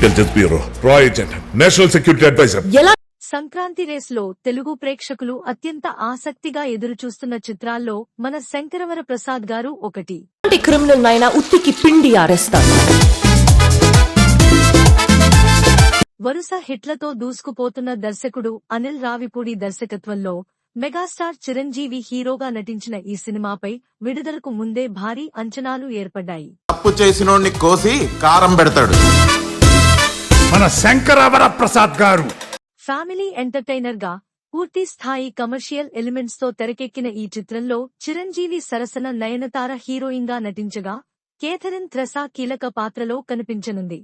Intelligence bureau, రా agent, national security adviser. Sankranti race లో తెలుగు ప్రేక్షకులు అత్యంత ఆసక్తిగా ఎదురుచూస్తున్న చిత్రాల్లో మన శంకరవర ప్రసాద్ గారు ఒకటి. క్రిమినల్ నైనా ఉత్తికి పిండి ఆరేస్తాడు. వరుస హిట్లతో దూసుకుపోతున్న దర్శకుడు అనిల్ రావిపూడి దర్శకత్వంలో మెగాస్టార్ చిరంజీవి హీరోగా నటించిన ఈ సినిమాపై విడుదలకు ముందే భారీ అంచనాలు ఏర్పడ్డాయి. తప్పు చేసినోడిని కోసి కారం పెడతాడు మన శంకరవర ప్రసాద్ గారు. ఫ్యామిలీ ఎంటర్టైనర్ గా పూర్తి స్థాయి కమర్షియల్ ఎలిమెంట్స్ తో తెరకెక్కిన ఈ చిత్రంలో చిరంజీవి సరసన నయనతార హీరోయిన్ గా నటించగా కేథరిన్ థ్రెసా కీలక పాత్రలో కనిపించనుంది.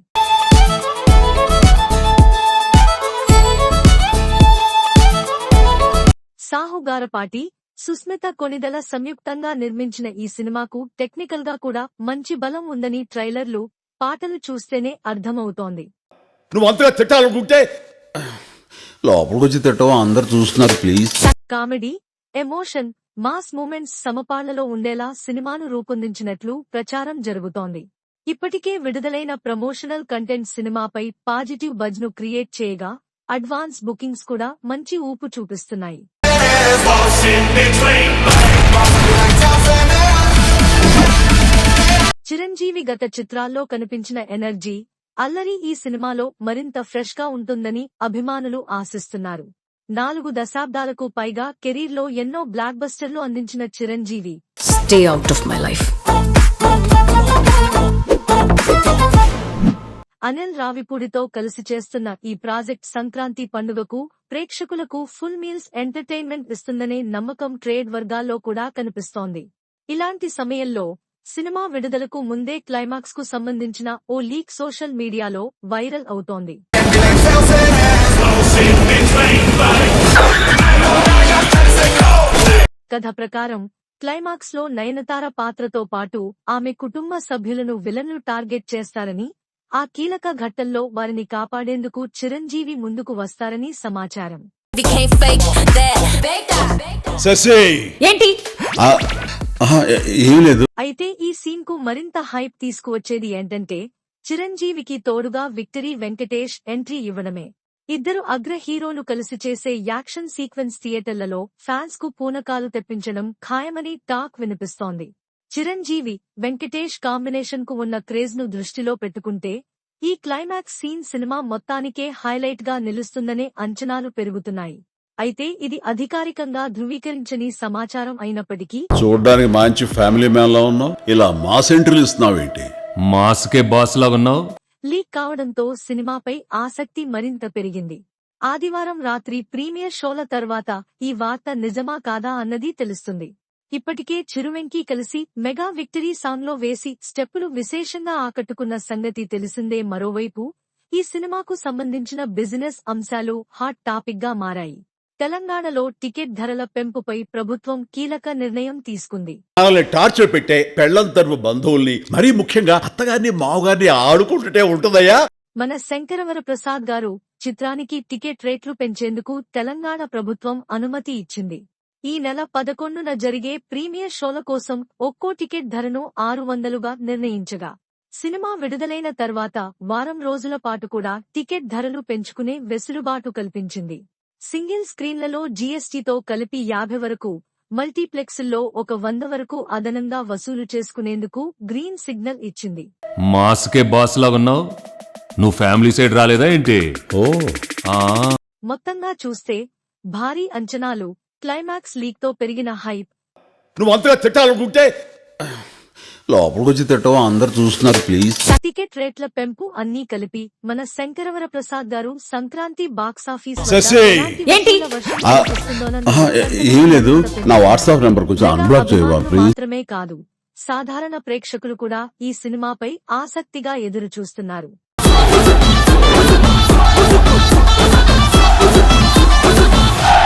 సాహు గారపాటి, సుస్మిత కొనిదల సంయుక్తంగా నిర్మించిన ఈ సినిమాకు టెక్నికల్ గా కూడా మంచి బలం ఉందని ట్రైలర్లు, పాటలు చూస్తేనే అర్థమవుతోంది. నువ్వు అంతగా తిట్టాలనుకుంటే లోపలికి వచ్చి తిట్టవా, అందరు చూస్తున్నారు please. Comedy, emotion, mass moments సమపాళ్లలో ఉండేలా సినిమాను రూపొందించినట్లు ప్రచారం జరుగుతోంది. ఇప్పటికే విడుదలైన ప్రమోషనల్ కంటెంట్ సినిమాపై పాజిటివ్ బజ్ ను క్రియేట్ చేయగా అడ్వాన్స్ బుకింగ్స్ కూడా మంచి ఊపు చూపిస్తున్నాయి. చిరంజీవి గత చిత్రాల్లో కనిపించిన ఎనర్జీ, అల్లరి ఈ సినిమాలో మరింత ఫ్రెష్ గా ఉంటుందని అభిమానులు ఆశిస్తున్నారు. 4 దశాబ్దాలకు పైగా కెరీర్లో ఎన్నో బ్లాక్ బస్టర్లు అందించిన Chiranjeevi stay out of my life. Anil రావిపూడితో కలిసి చేస్తున్న ఈ ప్రాజెక్ట్ సంక్రాంతి పండుగకు ప్రేక్షకులకు ఫుల్ మీల్స్ ఎంటర్టైన్మెంట్ ఇస్తుందనే నమ్మకం ట్రేడ్ వర్గాల్లో కూడా కనిపిస్తోంది. ఇలాంటి సమయంలో సినిమా విడుదలకు ముందే క్లైమాక్స్ కు సంబంధించిన ఓ లీక్ సోషల్ మీడియాలో వైరల్ అవుతోంది. కథ ప్రకారం క్లైమాక్స్ లో నయనతార పాత్రతో పాటు ఆమె కుటుంబ సభ్యులను విలన్లు టార్గెట్ చేస్తారని, ఆ కీలక ఘట్టంలో వారిని కాపాడేందుకు చిరంజీవి ముందుకు వస్తారని సమాచారం. ఏంటి ఏం లేదు. అయితే ఈ సీన్ కు మరింత హైప్ తీసుకువచ్చేది ఏంటంటే చిరంజీవికి తోడుగా విక్టరీ వెంకటేష్ ఎంట్రీ ఇవ్వడమే. ఇద్దరు అగ్ర హీరోలు కలిసి చేసే యాక్షన్ సీక్వెన్స్ థియేటర్లలో ఫ్యాన్స్ కు పూనకాలు తెప్పించడం ఖాయమని టాక్ వినిపిస్తోంది. చిరంజీవి, వెంకటేష్ కాంబినేషన్ కు ఉన్న క్రేజ్ ను దృష్టిలో పెట్టుకుంటే ఈ క్లైమాక్స్ సీన్ సినిమా మొత్తానికే హైలైట్ గా నిలుస్తుందనే అంచనాలు పెరుగుతున్నాయి. అయితే ఇది అధికారికంగా ధృవీకరించని సమాచారం అయినప్పటికీ చూడడానికి మంచి ఫ్యామిలీ మ్యాన్ లా ఉన్నావు, ఇలా మాస్ ఎంట్రీలు ఇస్తున్నావేంటి? మాస్కే బాస్ లాగున్నావు. లీక్ కావడంతో సినిమాపై ఆసక్తి మరింత పెరిగింది. ఆదివారం రాత్రి ప్రీమియర్ షోల తర్వాత ఈ వార్త నిజమా కాదా అన్నది తెలుస్తుంది. ఇప్పటికే చిరువెంకీ కలిసి మెగా విక్టరీ సాంగ్ లో వేసి స్టెప్పులు విశేషంగా ఆకట్టుకున్న సంగతి తెలిసిందే. మరోవైపు ఈ సినిమాకు సంబంధించిన బిజినెస్ అంశాలు హాట్ టాపిక్ గా మారాయి. తెలంగాణలో టికెట్ ధరల పెంపుపై ప్రభుత్వం కీలక నిర్ణయం తీసుకుంది. టార్చర్ పెట్టే పెళ్లం తరపు బంధువుల్ని, మరీ ముఖ్యంగా అత్తగారిని మావగారిని ఆడుకుంటుంటే ఉంటుందయ్యా. మన శంకరవర ప్రసాద్ గారు చిత్రానికి టికెట్ రేట్లు పెంచేందుకు తెలంగాణ ప్రభుత్వం అనుమతి ఇచ్చింది. ఈ నెల 11న జరిగే ప్రీమియర్ షోల కోసం ఒక్కో టికెట్ ధరను 600గా నిర్ణయించగా, సినిమా విడుదలైన తర్వాత వారం రోజుల పాటు కూడా టికెట్ ధరలు పెంచుకునే వెసులుబాటు కల్పించింది. సింగిల్ స్క్రీన్లలో జీఎస్టీతో కలిపి 50 వరకు, మల్టీప్లెక్స్ల్లో ఒక 100 వరకు అదనంగా వసూలు చేసుకునేందుకు గ్రీన్ సిగ్నల్ ఇచ్చింది. మాస్కే బాస్ లాగున్నావు. నువ్వు ఫ్యామిలీ సైడ్ రాలేదా ఏంటి? మొత్తంగా చూస్తే భారీ అంచనాలు, క్లైమాక్స్ లీక్ తో పెరిగిన హైప్. నువ్వు అంతగా తిట్టాలనుకుంటే లోపలికి వచ్చి తిట్టవా, అందరు చూస్తున్నారు ప్లీజ్. టికెట్ రేట్ల పెంపు అన్నీ కలిపి మన శంకరవర ప్రసాద్ గారు సంక్రాంతి బాక్సాఫీస్ ఏంటి? ఏం లేదు. నా వాట్సాప్ నెంబర్ కొంచెం అన్బ్లాక్ చేయవా ప్లీజ్. మాత్రమే కాదు, సాధారణ ప్రేక్షకులు కూడా ఈ సినిమాపై ఆసక్తిగా ఎదురుచూస్తున్నారు.